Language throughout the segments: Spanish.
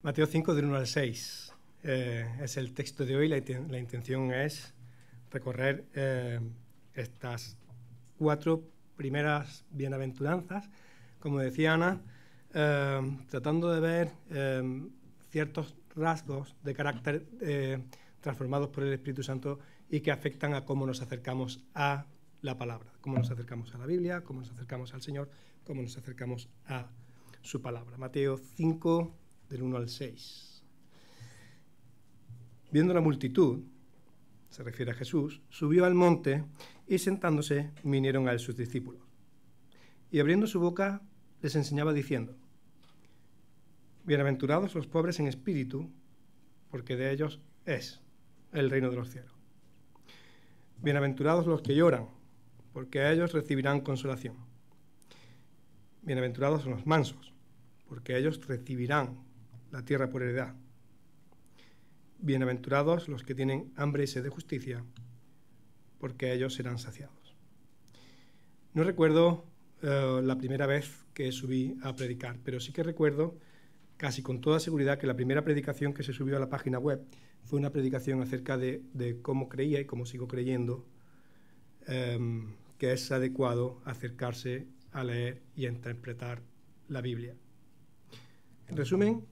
Mateo 5, del 1 al 6. Es el texto de hoy. La intención es recorrer estas 4 primeras bienaventuranzas, como decía Ana, tratando de ver ciertos rasgos de carácter transformados por el Espíritu Santo y que afectan a cómo nos acercamos a la palabra, cómo nos acercamos a la Biblia, cómo nos acercamos al Señor, cómo nos acercamos a su palabra. Mateo 5, del 1 al 6. Viendo la multitud, se refiere a Jesús, subió al monte y sentándose vinieron a él sus discípulos. Y abriendo su boca les enseñaba diciendo: Bienaventurados los pobres en espíritu, porque de ellos es el reino de los cielos. Bienaventurados los que lloran, porque ellos recibirán consolación. Bienaventurados los mansos, porque ellos recibirán la tierra por heredad. Bienaventurados los que tienen hambre y sed de justicia, porque ellos serán saciados. No recuerdo la primera vez que subí a predicar, pero sí que recuerdo casi con toda seguridad que la primera predicación que se subió a la página web fue una predicación acerca de cómo creía y cómo sigo creyendo que es adecuado acercarse a leer y a interpretar la Biblia. En resumen,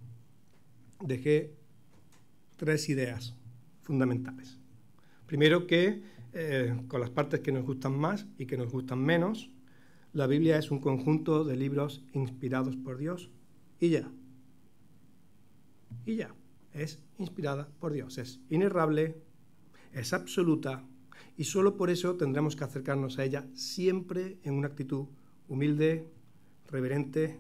dejé 3 ideas fundamentales. Primero, que con las partes que nos gustan más y que nos gustan menos, la Biblia es un conjunto de libros inspirados por Dios y ya. Y ya. Es inspirada por Dios. Es inerrable, es absoluta y solo por eso tendremos que acercarnos a ella siempre en una actitud humilde, reverente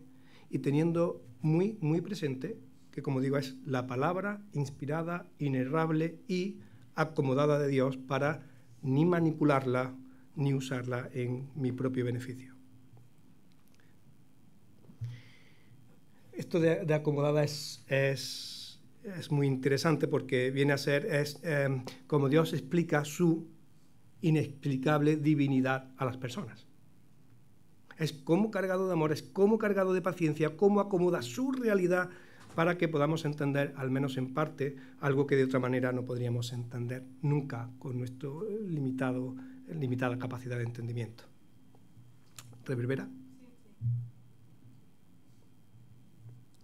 y teniendo muy, muy presente que, como digo, es la palabra inspirada, inerrable y acomodada de Dios para ni manipularla ni usarla en mi propio beneficio. Esto de acomodada es muy interesante porque viene a ser como Dios explica su inexplicable divinidad a las personas. Es como cargado de amor, es como cargado de paciencia, cómo acomoda su realidad para que podamos entender, al menos en parte, algo que de otra manera no podríamos entender nunca con nuestra limitada capacidad de entendimiento. ¿Reverbera?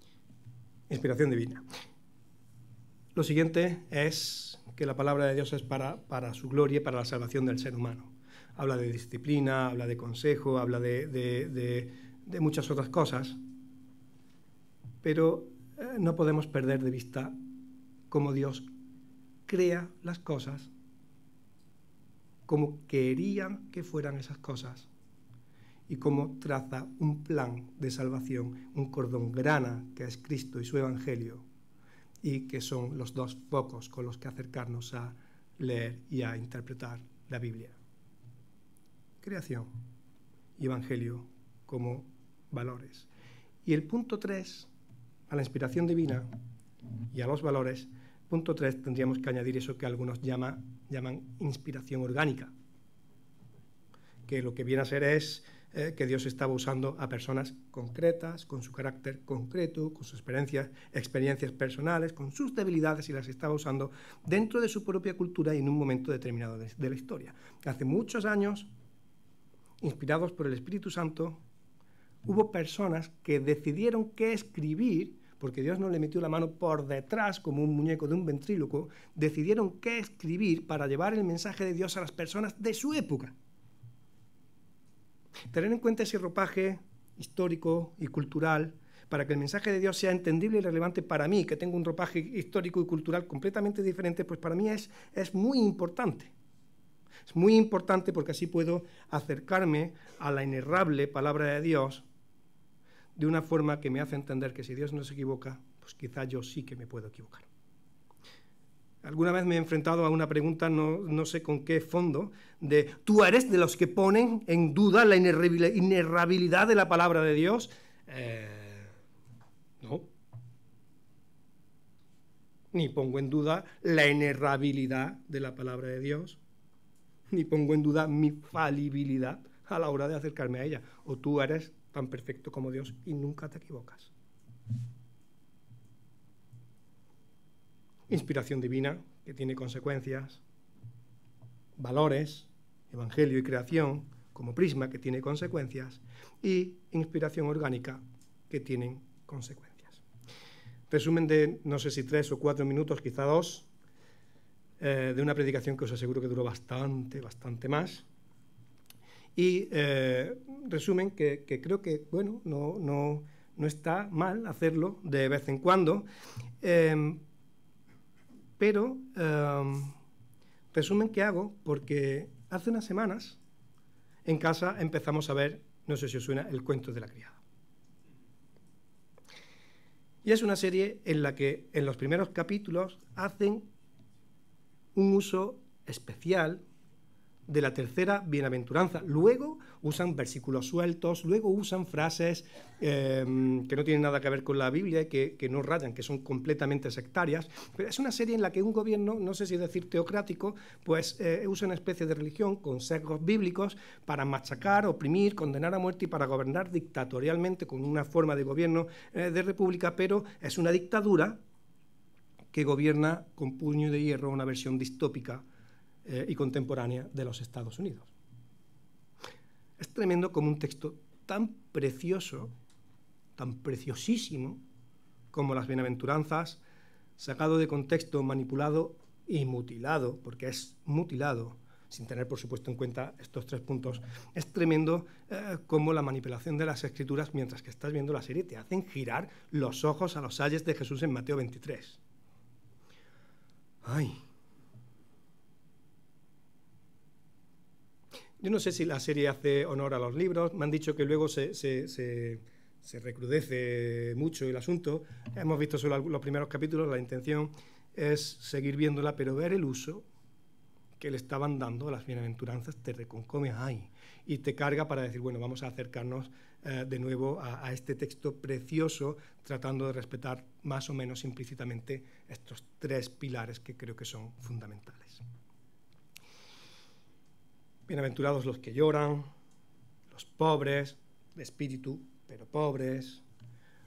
Sí. Inspiración divina. Lo siguiente es que la palabra de Dios es para su gloria y para la salvación del ser humano. Habla de disciplina, habla de consejo, habla de muchas otras cosas, pero no podemos perder de vista cómo Dios crea las cosas, cómo querían que fueran esas cosas y cómo traza un plan de salvación, un cordón grana que es Cristo y su Evangelio, y que son los 2 focos con los que acercarnos a leer y a interpretar la Biblia. Creación y Evangelio como valores. Y el punto 3, a la inspiración divina y a los valores, punto 3 tendríamos que añadir eso que algunos llaman inspiración orgánica, que lo que viene a ser es que Dios estaba usando a personas concretas, con su carácter concreto, con sus experiencias personales, con sus debilidades, y las estaba usando dentro de su propia cultura y en un momento determinado de la historia. Hace muchos años, inspirados por el Espíritu Santo, hubo personas que decidieron qué escribir, porque Dios no le metió la mano por detrás como un muñeco de un ventríloco, decidieron qué escribir para llevar el mensaje de Dios a las personas de su época. Tener en cuenta ese ropaje histórico y cultural para que el mensaje de Dios sea entendible y relevante para mí, que tengo un ropaje histórico y cultural completamente diferente, pues para mí es muy importante. Es muy importante porque así puedo acercarme a la inerrable palabra de Dios de una forma que me hace entender que si Dios no se equivoca, pues quizá yo sí que me puedo equivocar. Alguna vez me he enfrentado a una pregunta, no sé con qué fondo, de ¿tú eres de los que ponen en duda la inerrabilidad de la palabra de Dios? No. Ni pongo en duda la inerrabilidad de la palabra de Dios, ni pongo en duda mi falibilidad a la hora de acercarme a ella. O tú eres tan perfecto como Dios y nunca te equivocas. inspiración divina, que tiene consecuencias, valores, evangelio y creación, como prisma, que tiene consecuencias, y inspiración orgánica, que tienen consecuencias. Resumen de, no sé si 3 o 4 minutos, quizá 2, de una predicación que os aseguro que duró bastante más. Y resumen que creo que, bueno, no está mal hacerlo de vez en cuando, pero resumen que hago porque hace unas semanas en casa empezamos a ver, no sé si os suena, El cuento de la criada. Y es una serie en la que en los primeros capítulos hacen un uso especial de la tercera bienaventuranza. Luego usan versículos sueltos, luego usan frases que no tienen nada que ver con la Biblia, que no rayan, que son completamente sectarias. Pero es una serie en la que un gobierno, no sé si decir teocrático, pues usa una especie de religión con sesgos bíblicos para machacar, oprimir, condenar a muerte y para gobernar dictatorialmente con una forma de gobierno de república, pero es una dictadura que gobierna con puño de hierro, una versión distópica y contemporánea de los Estados Unidos. Es tremendo como un texto tan precioso, tan preciosísimo, como las bienaventuranzas, sacado de contexto, manipulado y mutilado, porque es mutilado, sin tener, por supuesto, en cuenta estos 3 puntos, es tremendo como la manipulación de las Escrituras, mientras que estás viendo la serie, te hacen girar los ojos a los ayes de Jesús en Mateo 23. ¡Ay! Yo no sé si la serie hace honor a los libros, me han dicho que luego se recrudece mucho el asunto. Hemos visto solo los primeros capítulos, la intención es seguir viéndola, pero ver el uso que le estaban dando a las bienaventuranzas te reconcome ahí y te carga para decir, bueno, vamos a acercarnos de nuevo a este texto precioso, tratando de respetar más o menos implícitamente estos 3 pilares que creo que son fundamentales. Bienaventurados los que lloran, los pobres, de espíritu, pero pobres,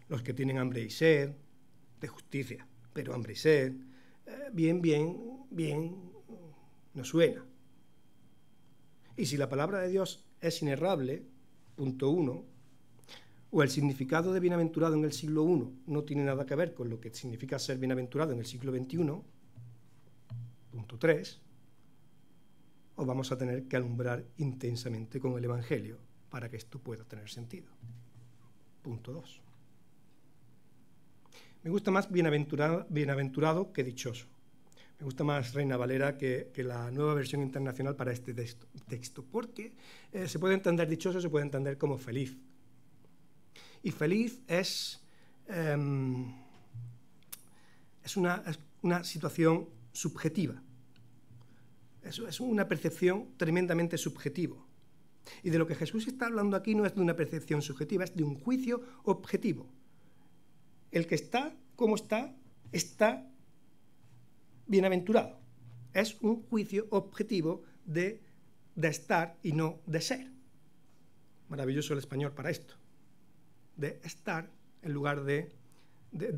los que tienen hambre y sed, de justicia, pero hambre y sed. Bien, nos suena. Y si la palabra de Dios es inerrable, punto 1, o el significado de bienaventurado en el siglo I no tiene nada que ver con lo que significa ser bienaventurado en el siglo XXI, punto 3, o vamos a tener que alumbrar intensamente con el Evangelio para que esto pueda tener sentido. Punto 2. Me gusta más bienaventurado que dichoso. Me gusta más Reina Valera que la nueva versión internacional para este texto, porque se puede entender dichoso, se puede entender como feliz. Y feliz es una situación subjetiva. Es una percepción tremendamente subjetiva. Y de lo que Jesús está hablando aquí no es de una percepción subjetiva, es de un juicio objetivo. El que está como está bienaventurado. Es un juicio objetivo de estar y no de ser. Maravilloso el español para esto. De estar en lugar de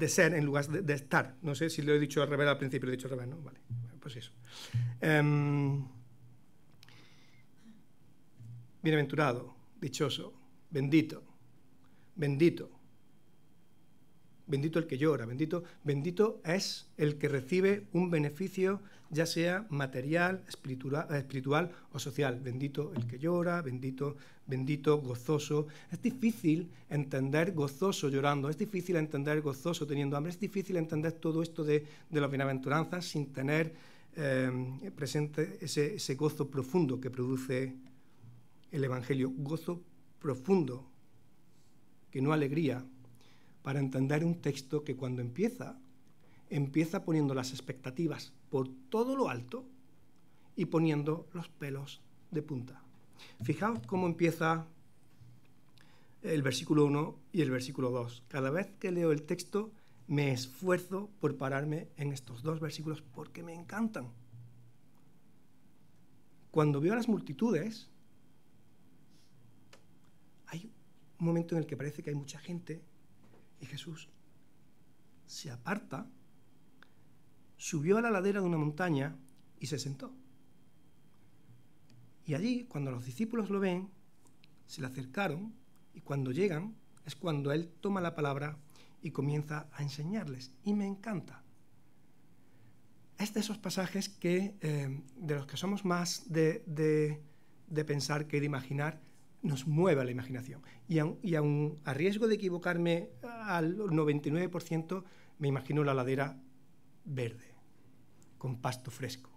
ser en lugar de estar. No sé si lo he dicho al revés al principio, lo he dicho al revés, ¿no? Vale, pues eso. Bienaventurado, dichoso, bendito, bendito. Bendito el que llora, bendito es el que recibe un beneficio, ya sea material, espiritual o social. Bendito el que llora, bendito, gozoso. Es difícil entender gozoso llorando, es difícil entender gozoso teniendo hambre, es difícil entender todo esto de las bienaventuranzas sin tener presente ese gozo profundo que produce el Evangelio. Gozo profundo, que no alegría, para entender un texto que cuando empieza poniendo las expectativas por todo lo alto y poniendo los pelos de punta. Fijaos cómo empieza el versículo 1 y el versículo 2. Cada vez que leo el texto me esfuerzo por pararme en estos 2 versículos porque me encantan. Cuando veo a las multitudes, hay un momento en el que parece que hay mucha gente y Jesús se aparta subió a la ladera de una montaña y se sentó. Y allí, cuando los discípulos lo ven, se le acercaron, y cuando llegan es cuando él toma la palabra y comienza a enseñarles. Y me encanta. Es de esos pasajes que, de los que somos más de pensar que de imaginar, nos mueve a la imaginación. Y aun a riesgo de equivocarme al 99%, me imagino la ladera verde, con pasto fresco.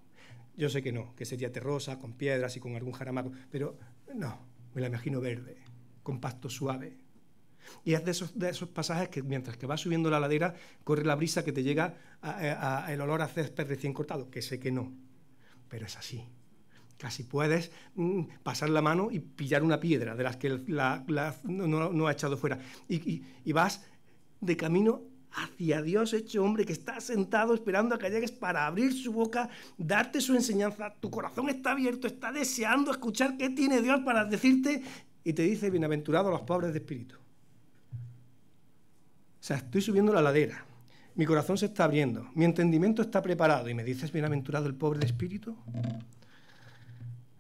Yo sé que no, que sería terrosa, con piedras y con algún jaramaco, pero no, me la imagino verde, con pasto suave. Y es de esos pasajes que mientras que vas subiendo la ladera, corre la brisa que te llega el olor a césped recién cortado, que sé que no, pero es así. Casi puedes pasar la mano y pillar una piedra de las que no ha echado fuera. Y vas de camino hacia Dios hecho hombre, que está sentado esperando a que llegues para abrir su boca, darte su enseñanza. Tu corazón está abierto, está deseando escuchar qué tiene Dios para decirte, y te dice: bienaventurados los pobres de espíritu. O sea, estoy subiendo la ladera, mi corazón se está abriendo, mi entendimiento está preparado, y me dices: bienaventurado el pobre de espíritu.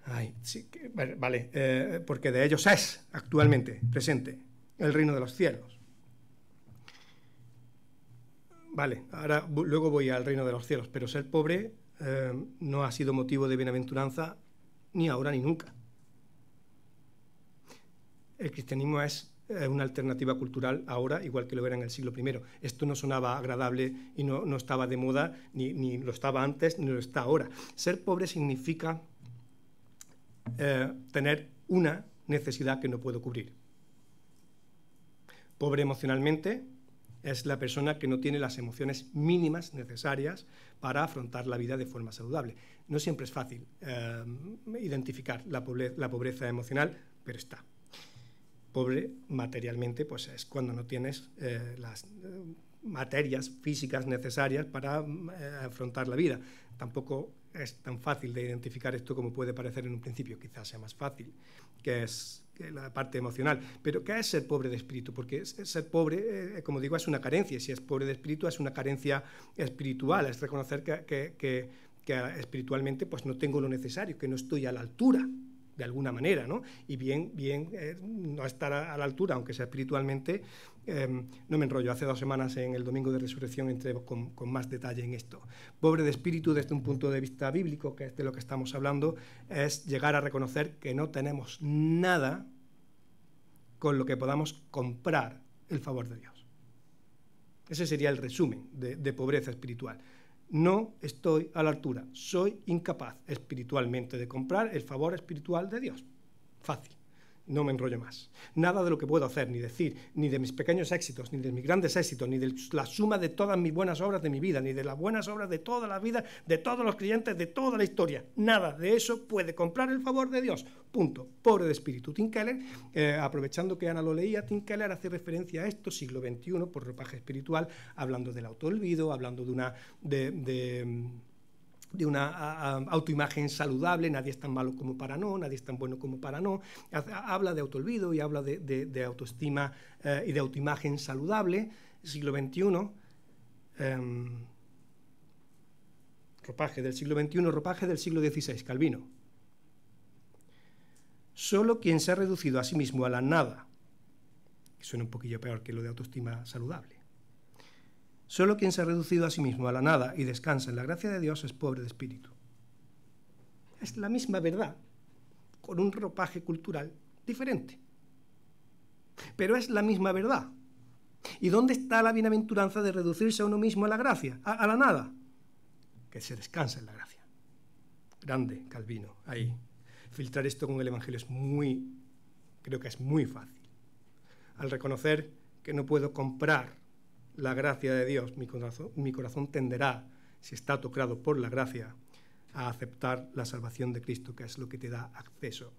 Ay, sí, vale, porque de ellos es actualmente, presente, el reino de los cielos. Vale, ahora luego voy al reino de los cielos, pero ser pobre no ha sido motivo de bienaventuranza ni ahora ni nunca. El cristianismo es una alternativa cultural ahora, igual que lo era en el siglo I. Esto no sonaba agradable y no estaba de moda, ni lo estaba antes, ni lo está ahora. Ser pobre significa tener una necesidad que no puedo cubrir. Pobre emocionalmente es la persona que no tiene las emociones mínimas necesarias para afrontar la vida de forma saludable. No siempre es fácil identificar la pobreza emocional, pero está. Pobre materialmente, pues es cuando no tienes las materias físicas necesarias para afrontar la vida. Tampoco es tan fácil de identificar esto como puede parecer en un principio. Quizás sea más fácil, que la parte emocional. Pero ¿qué es ser pobre de espíritu? Porque ser pobre, como digo, es una carencia. Si es pobre de espíritu, es una carencia espiritual. Es reconocer que espiritualmente pues no tengo lo necesario, que no estoy a la altura, de alguna manera, ¿no? Y bien no estar a la altura, aunque sea espiritualmente, no me enrollo. Hace 2 semanas, en el Domingo de Resurrección, entré con más detalle en esto. Pobre de espíritu, desde un punto de vista bíblico, que es de lo que estamos hablando, es llegar a reconocer que no tenemos nada con lo que podamos comprar el favor de Dios. Ese sería el resumen de pobreza espiritual. No estoy a la altura, soy incapaz espiritualmente de comprar el favor espiritual de Dios. Fácil, no me enrollo más. Nada de lo que puedo hacer, ni decir, ni de mis pequeños éxitos, ni de mis grandes éxitos, ni de la suma de todas mis buenas obras de mi vida, ni de las buenas obras de toda la vida, de todos los creyentes, de toda la historia. Nada de eso puede comprar el favor de Dios. Punto. Pobre de espíritu. Tim Keller, aprovechando que Ana lo leía, Tim Keller hace referencia a esto, siglo XXI, por ropaje espiritual, hablando del autoolvido, hablando de una autoimagen saludable. Nadie es tan malo como para no, nadie es tan bueno como para no. Habla de autoolvido y habla de autoestima y de autoimagen saludable. Siglo XXI, ropaje del siglo XXI, ropaje del siglo XVI, Calvino. Solo quien se ha reducido a sí mismo a la nada, que suena un poquillo peor que lo de autoestima saludable, solo quien se ha reducido a sí mismo a la nada y descansa en la gracia de Dios es pobre de espíritu. Es la misma verdad, con un ropaje cultural diferente. Pero es la misma verdad. ¿Y dónde está la bienaventuranza de reducirse a uno mismo a la gracia, a la nada? Que se descansa en la gracia. Grande, Calvino, ahí. Filtrar esto con el Evangelio creo que es muy fácil. Al reconocer que no puedo comprar la gracia de Dios, mi corazón tenderá, si está tocado por la gracia, a aceptar la salvación de Cristo, que es lo que te da acceso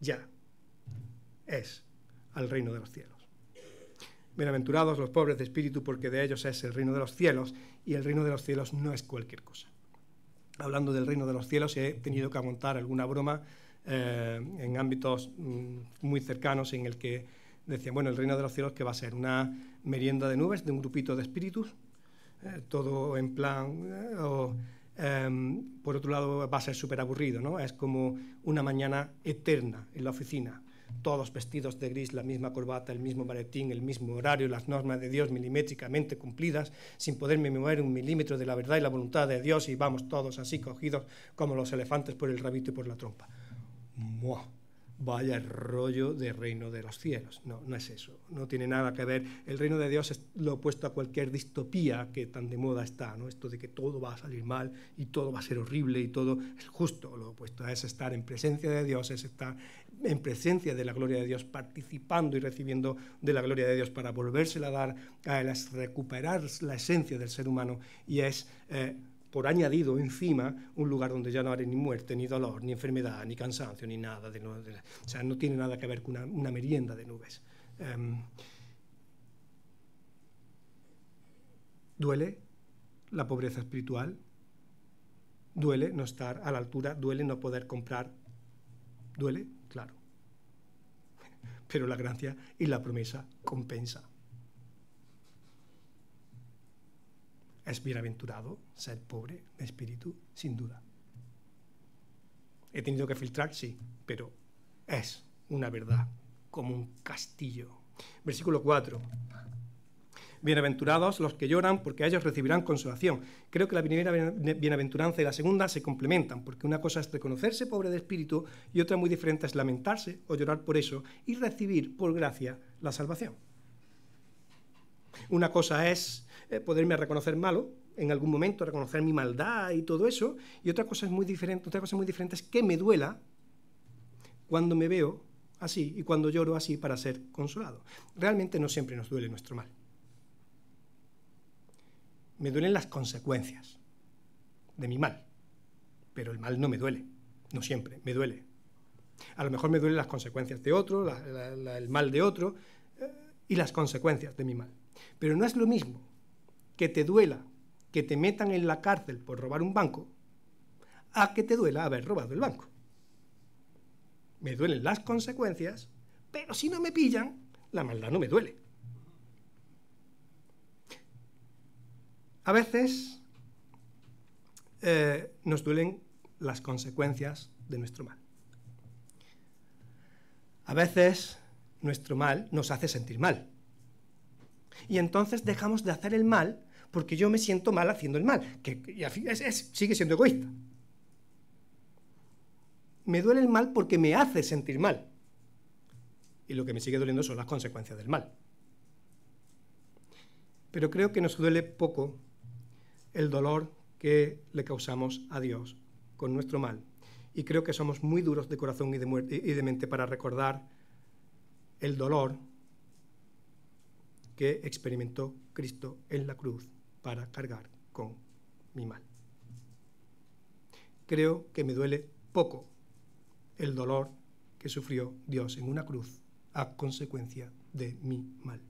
ya al reino de los cielos. Bienaventurados los pobres de espíritu, porque de ellos es el reino de los cielos, y el reino de los cielos no es cualquier cosa. Hablando del reino de los cielos, he tenido que aguantar alguna broma en ámbitos muy cercanos, en el que decían, bueno, el reino de los cielos, ¿qué va a ser? ¿Una merienda de nubes de un grupito de espíritus? todo en plan, por otro lado va a ser súper aburrido, ¿no? Es como una mañana eterna en la oficina, todos vestidos de gris, la misma corbata, el mismo maletín, el mismo horario, las normas de Dios milimétricamente cumplidas, sin poderme mover un milímetro de la verdad y la voluntad de Dios, y vamos todos así cogidos como los elefantes por el rabito y por la trompa. ¡Muah! Vaya rollo de reino de los cielos. No, no es eso, no tiene nada que ver. El reino de Dios es lo opuesto a cualquier distopía que tan de moda está, ¿no? Esto de que todo va a salir mal y todo va a ser horrible y todo es justo lo opuesto. Es estar en presencia de Dios, es estar en presencia de la gloria de Dios, participando y recibiendo de la gloria de Dios para volvérsela a dar a Él, es recuperar la esencia del ser humano, y es por añadido encima un lugar donde ya no hay ni muerte, ni dolor, ni enfermedad, ni cansancio, ni nada. O sea, no tiene nada que ver con una merienda de nubes. ¿Duele la pobreza espiritual? ¿Duele no estar a la altura? ¿Duele no poder comprar? ¿Duele? Claro. Pero la gracia y la promesa compensa. Es bienaventurado ser pobre de espíritu, sin duda. He tenido que filtrar, sí, pero es una verdad, como un castillo. Versículo 4. Bienaventurados los que lloran, porque ellos recibirán consolación. Creo que la primera bienaventuranza y la segunda se complementan, porque una cosa es reconocerse pobre de espíritu y otra muy diferente es lamentarse o llorar por eso y recibir por gracia la salvación. Una cosa es poderme reconocer malo en algún momento, reconocer mi maldad y todo eso, y otra cosa muy diferente es que me duela cuando me veo así y cuando lloro así para ser consolado. Realmente no siempre nos duele nuestro mal. Me duelen las consecuencias de mi mal, pero el mal no me duele, no siempre, me duele. A lo mejor me duelen las consecuencias de otro, el mal de otro, y las consecuencias de mi mal. Pero no es lo mismo que te duela que te metan en la cárcel por robar un banco a que te duela haber robado el banco. Me duelen las consecuencias, pero si no me pillan, la maldad no me duele. A veces nos duelen las consecuencias de nuestro mal. A veces nuestro mal nos hace sentir mal. Y entonces dejamos de hacer el mal porque yo me siento mal haciendo el mal, que sigue siendo egoísta. Me duele el mal porque me hace sentir mal. Y lo que me sigue doliendo son las consecuencias del mal. Pero creo que nos duele poco el dolor que le causamos a Dios con nuestro mal. Y creo que somos muy duros de corazón y de mente para recordar el dolor que experimentó Cristo en la cruz para cargar con mi mal. Creo que me duele poco el dolor que sufrió Dios en una cruz a consecuencia de mi mal.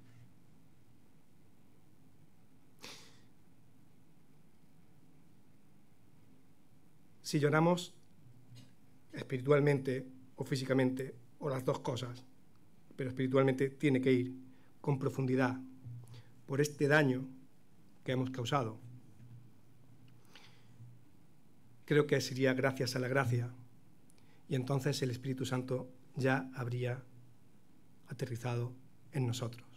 Si lloramos espiritualmente o físicamente, o las dos cosas, pero espiritualmente tiene que ir con profundidad por este daño que hemos causado, creo que sería gracias a la gracia, y entonces el Espíritu Santo ya habría aterrizado en nosotros.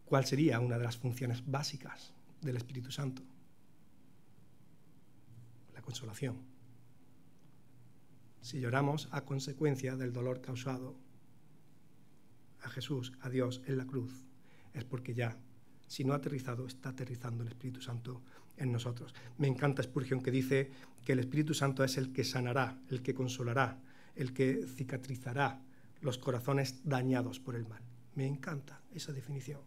¿Cuál sería una de las funciones básicas del Espíritu Santo? La consolación. Si lloramos a consecuencia del dolor causado a Jesús, a Dios en la cruz, es porque ya, si no ha aterrizado, está aterrizando el Espíritu Santo en nosotros. Me encanta Spurgeon, que dice que el Espíritu Santo es el que sanará, el que consolará, el que cicatrizará los corazones dañados por el mal. Me encanta esa definición.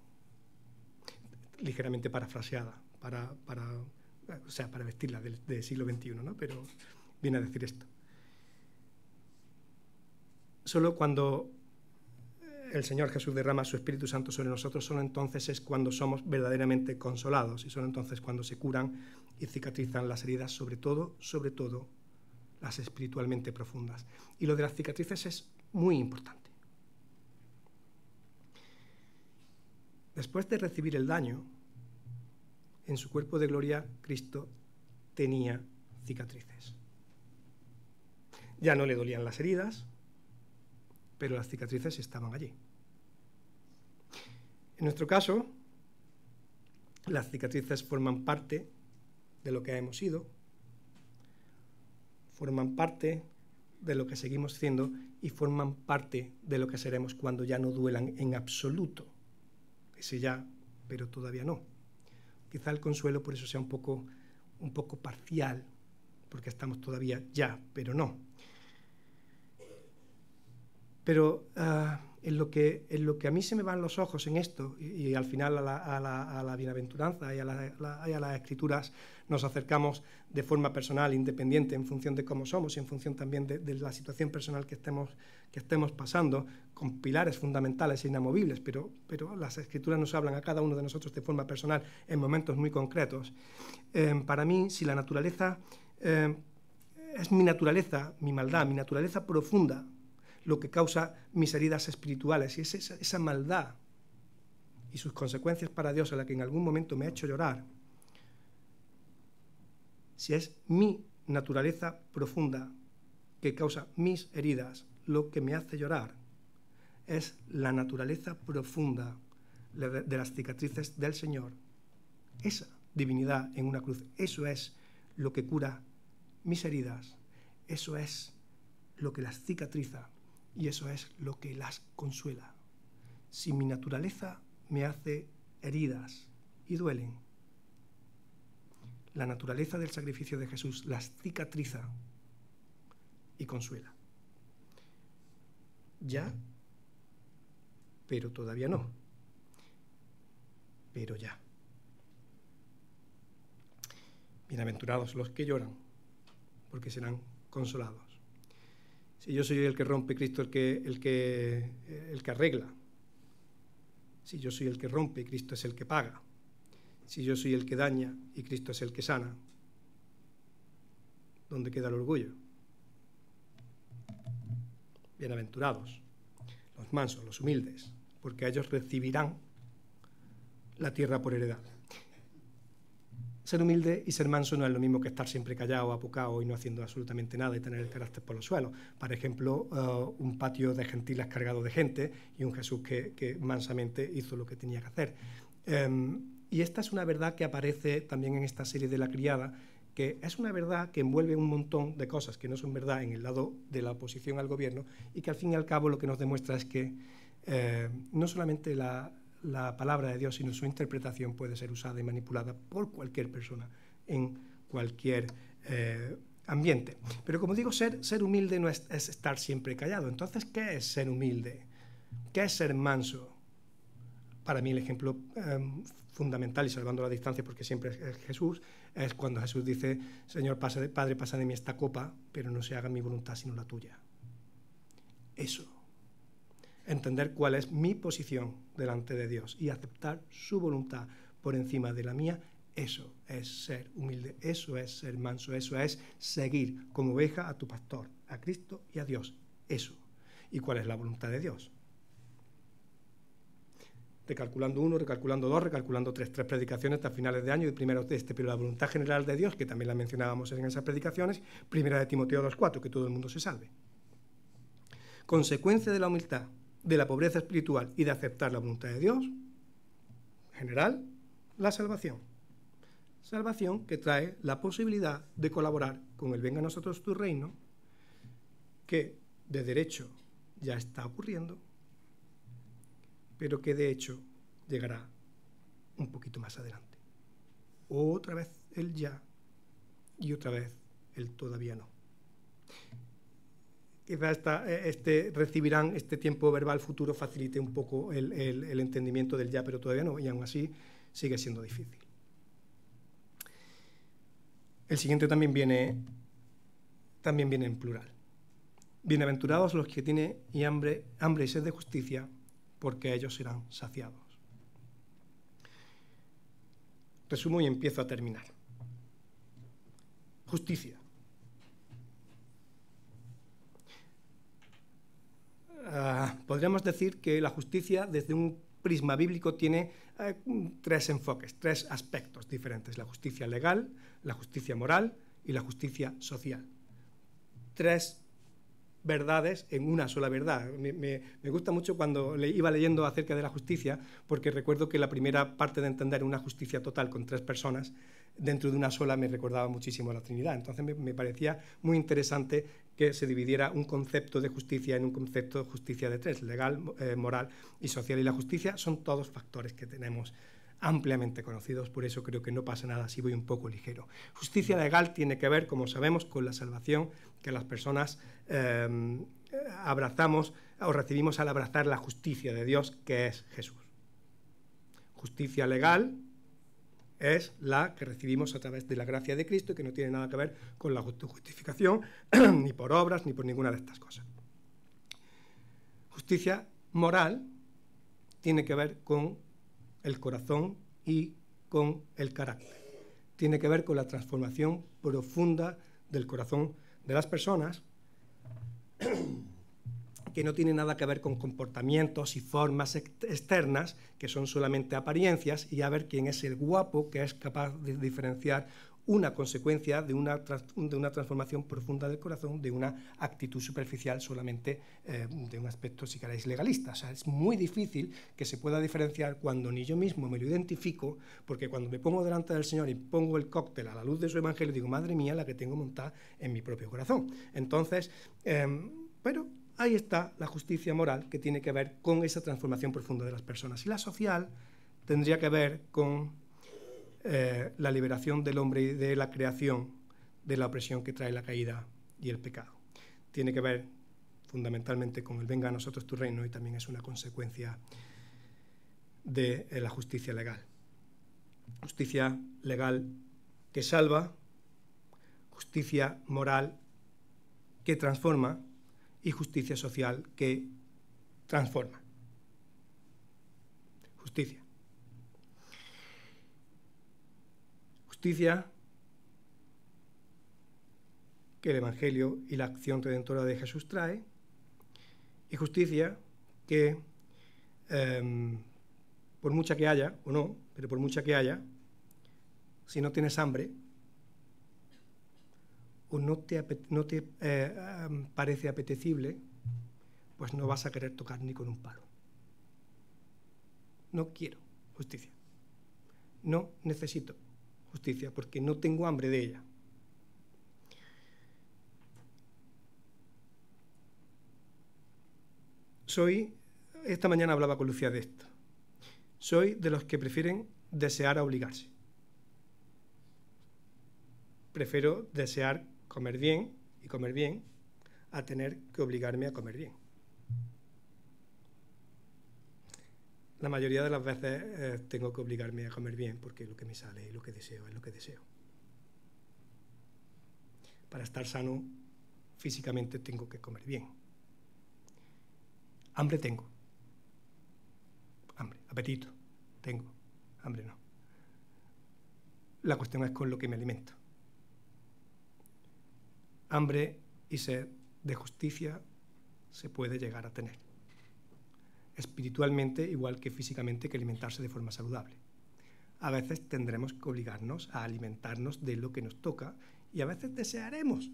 Ligeramente parafraseada, para vestirla del siglo XXI, ¿no? Pero viene a decir esto. Solo cuando el Señor Jesús derrama su Espíritu Santo sobre nosotros, solo entonces es cuando somos verdaderamente consolados, y solo entonces cuando se curan y cicatrizan las heridas, sobre todo las espiritualmente profundas. Y lo de las cicatrices es muy importante. Después de recibir el daño, en su cuerpo de gloria, Cristo tenía cicatrices. Ya no le dolían las heridas, pero las cicatrices estaban allí. En nuestro caso, las cicatrices forman parte de lo que hemos sido, forman parte de lo que seguimos siendo y forman parte de lo que seremos cuando ya no duelan en absoluto. Ese ya, pero todavía no. Quizá el consuelo por eso sea un poco parcial, porque estamos todavía ya, pero no. Pero en lo que a mí se me van los ojos en esto, y al final a la bienaventuranza y a las escrituras nos acercamos de forma personal, independiente, en función de cómo somos y en función también de la situación personal que estemos pasando, con pilares fundamentales e inamovibles, pero las escrituras nos hablan a cada uno de nosotros de forma personal en momentos muy concretos. Para mí, si la naturaleza es mi naturaleza, mi maldad, mi naturaleza profunda, lo que causa mis heridas espirituales, y es esa maldad y sus consecuencias para Dios a la que en algún momento me ha hecho llorar, si es mi naturaleza profunda que causa mis heridas, lo que me hace llorar es la naturaleza profunda de las cicatrices del Señor, esa divinidad en una cruz. Eso es lo que cura mis heridas, eso es lo que las cicatriza, y eso es lo que las consuela. Si mi naturaleza me hace heridas y duelen, la naturaleza del sacrificio de Jesús las cicatriza y consuela. Ya, pero todavía no. Pero ya. Bienaventurados los que lloran, porque serán consolados. Si yo soy el que rompe, Cristo el que arregla. Si yo soy el que rompe, Cristo es el que paga. Si yo soy el que daña y Cristo es el que sana, ¿dónde queda el orgullo? Bienaventurados los mansos, los humildes, porque ellos recibirán la tierra por heredad. Ser humilde y ser manso no es lo mismo que estar siempre callado, apocado y no haciendo absolutamente nada y tener el carácter por los suelos. Por ejemplo, un patio de gentiles cargado de gente y un Jesús que mansamente hizo lo que tenía que hacer. Y esta es una verdad que aparece también en esta serie de La Criada, que es una verdad que envuelve un montón de cosas que no son verdad en el lado de la oposición al gobierno y que al fin y al cabo lo que nos demuestra es que no solamente la palabra de Dios, sino su interpretación puede ser usada y manipulada por cualquier persona en cualquier ambiente. Pero como digo, ser humilde no es estar siempre callado. Entonces, ¿qué es ser humilde? ¿Qué es ser manso? Para mí el ejemplo fundamental, y salvando la distancia porque siempre es Jesús, es cuando Jesús dice: Señor, Padre, pasa de mí esta copa, pero no se haga mi voluntad sino la tuya. Eso. Entender cuál es mi posición delante de Dios y aceptar su voluntad por encima de la mía, eso es ser humilde, eso es ser manso, eso es seguir como oveja a tu pastor, a Cristo y a Dios, eso. ¿Y cuál es la voluntad de Dios? Recalculando 1, recalculando 2, recalculando 3 predicaciones hasta finales de año y primero pero la voluntad general de Dios, que también la mencionábamos en esas predicaciones, primera de Timoteo 2:4, que todo el mundo se salve. Consecuencia de la humildad, de la pobreza espiritual y de aceptar la voluntad de Dios, general, la salvación. Salvación que trae la posibilidad de colaborar con el venga a nosotros tu reino, que de derecho ya está ocurriendo, pero que de hecho llegará un poquito más adelante. Otra vez el ya y otra vez el todavía no. Quizá recibirán este tiempo verbal futuro facilite un poco el entendimiento del ya, pero todavía no, y aún así sigue siendo difícil. El siguiente también viene en plural. Bienaventurados los que tienen hambre y sed de justicia, porque ellos serán saciados. Resumo y empiezo a terminar. Justicia. Podríamos decir que la justicia, desde un prisma bíblico tiene tres enfoques, tres aspectos diferentes: la justicia legal, la justicia moral y la justicia social. Tres verdades en una sola verdad. Me gusta mucho cuando iba leyendo acerca de la justicia, porque recuerdo que la primera parte de entender una justicia total con tres personas dentro de una sola me recordaba muchísimo a la Trinidad. Entonces me parecía muy interesante que se dividiera un concepto de justicia en un concepto de justicia de tres: legal, moral y social. Y la justicia son todos factores que tenemos ampliamente conocidos, por eso creo que no pasa nada si voy un poco ligero. Justicia legal tiene que ver, como sabemos, con la salvación que las personas abrazamos o recibimos al abrazar la justicia de Dios, que es Jesús. Justicia legal es la que recibimos a través de la gracia de Cristo, que no tiene nada que ver con la justificación, ni por obras, ni por ninguna de estas cosas. Justicia moral tiene que ver con el corazón y con el carácter. Tiene que ver con la transformación profunda del corazón de las personas, que no tiene nada que ver con comportamientos y formas externas, que son solamente apariencias, y a ver quién es el guapo que es capaz de diferenciar una consecuencia de una transformación profunda del corazón de una actitud superficial solamente de un aspecto, si queréis, legalista. O sea, es muy difícil que se pueda diferenciar cuando ni yo mismo me lo identifico, porque cuando me pongo delante del Señor y pongo el cóctel a la luz de su evangelio, digo, madre mía, la que tengo montada en mi propio corazón. Entonces, pero ahí está la justicia moral, que tiene que ver con esa transformación profunda de las personas. Y la social tendría que ver con la liberación del hombre y de la creación de la opresión que trae la caída y el pecado. Tiene que ver fundamentalmente con el venga a nosotros tu reino, y también es una consecuencia de la justicia legal. Justicia legal que salva, justicia moral que transforma y justicia social que transforma. Justicia. Justicia que el Evangelio y la acción redentora de Jesús trae, y justicia que, por mucha que haya, o no, pero por mucha que haya, si no tienes hambre, o no te parece apetecible, pues no vas a querer tocar ni con un palo. No quiero justicia. No necesito justicia, porque no tengo hambre de ella. Esta mañana hablaba con Lucía de esto, soy de los que prefieren desear a obligarse. Prefiero desear comer bien y comer bien a tener que obligarme a comer bien. La mayoría de las veces tengo que obligarme a comer bien, porque lo que me sale y lo que deseo es lo que deseo. Para estar sano físicamente tengo que comer bien. Hambre tengo. Hambre, apetito tengo. Hambre no. La cuestión es con lo que me alimento. Hambre y sed de justicia se puede llegar a tener. Espiritualmente, igual que físicamente, que alimentarse de forma saludable. A veces tendremos que obligarnos a alimentarnos de lo que nos toca, y a veces desearemos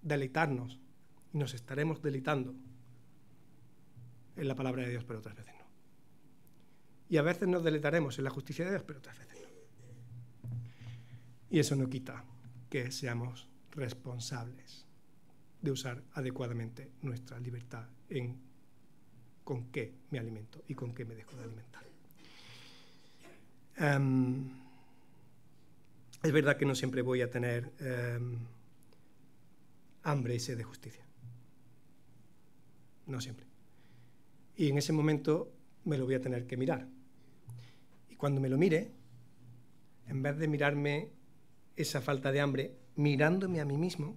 deleitarnos y nos estaremos deleitando en la palabra de Dios, pero otras veces no. Y a veces nos deleitaremos en la justicia de Dios, pero otras veces no. Y eso no quita que seamos responsables de usar adecuadamente nuestra libertad en con qué me alimento y con qué me dejo de alimentar. Es verdad que no siempre voy a tener hambre y sed de justicia. No siempre. Y en ese momento me lo voy a tener que mirar. Y cuando me lo mire, en vez de mirarme esa falta de hambre, mirándome a mí mismo,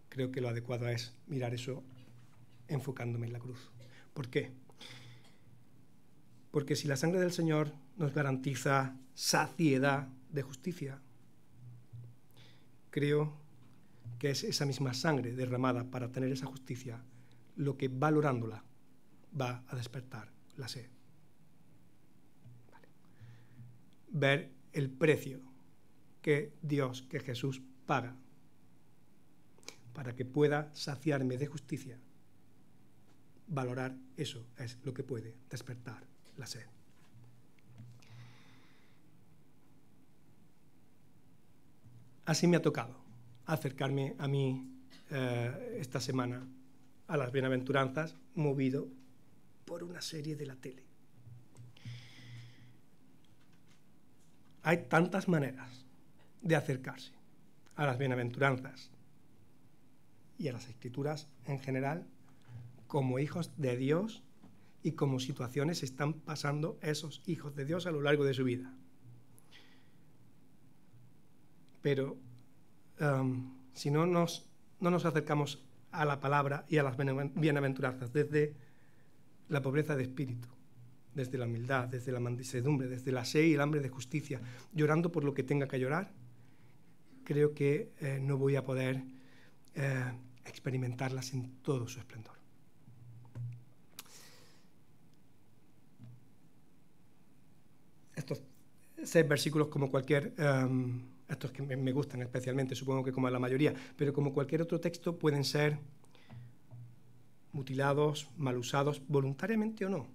creo que lo adecuado es mirar eso enfocándome en la cruz. ¿Por qué? Porque si la sangre del Señor nos garantiza saciedad de justicia, creo que es esa misma sangre derramada para tener esa justicia lo que, valorándola, va a despertar la sed ver el precio que Dios, que Jesús paga para que pueda saciarme de justicia. Valorar eso es lo que puede despertar la sed. Así me ha tocado acercarme a mí esta semana a las bienaventuranzas, movido por una serie de la tele. Hay tantas maneras de acercarse a las bienaventuranzas y a las Escrituras en general como hijos de Dios y como situaciones están pasando esos hijos de Dios a lo largo de su vida. Pero si no nos acercamos a la palabra y a las bienaventuranzas desde la pobreza de espíritu, desde la humildad, desde la mansedumbre, desde la sed y el hambre de justicia, llorando por lo que tenga que llorar, creo que no voy a poder experimentarlas en todo su esplendor. Estos 6 versículos, como cualquier, estos que me gustan especialmente, supongo que como a la mayoría, pero como cualquier otro texto pueden ser mutilados, mal usados, voluntariamente o no,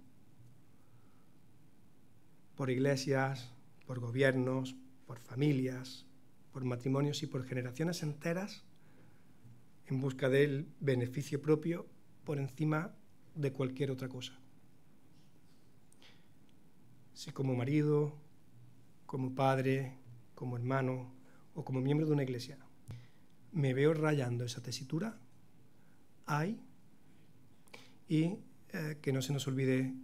por iglesias, por gobiernos, por familias, por matrimonios y por generaciones enteras en busca del beneficio propio por encima de cualquier otra cosa. Si como marido, como padre, como hermano o como miembro de una iglesia me veo rayando esa tesitura, y que no se nos olvide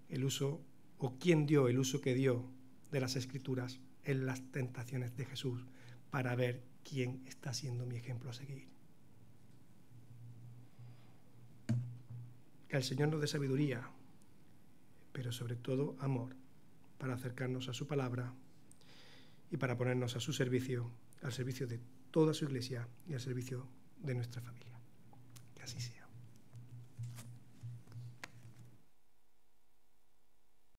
el uso, o quién dio el uso que dio de las Escrituras en las tentaciones de Jesús para ver quién está siendo mi ejemplo a seguir. Que el Señor nos dé sabiduría, pero sobre todo amor, para acercarnos a su palabra y para ponernos a su servicio, al servicio de toda su iglesia y al servicio de nuestra familia. Que así sea.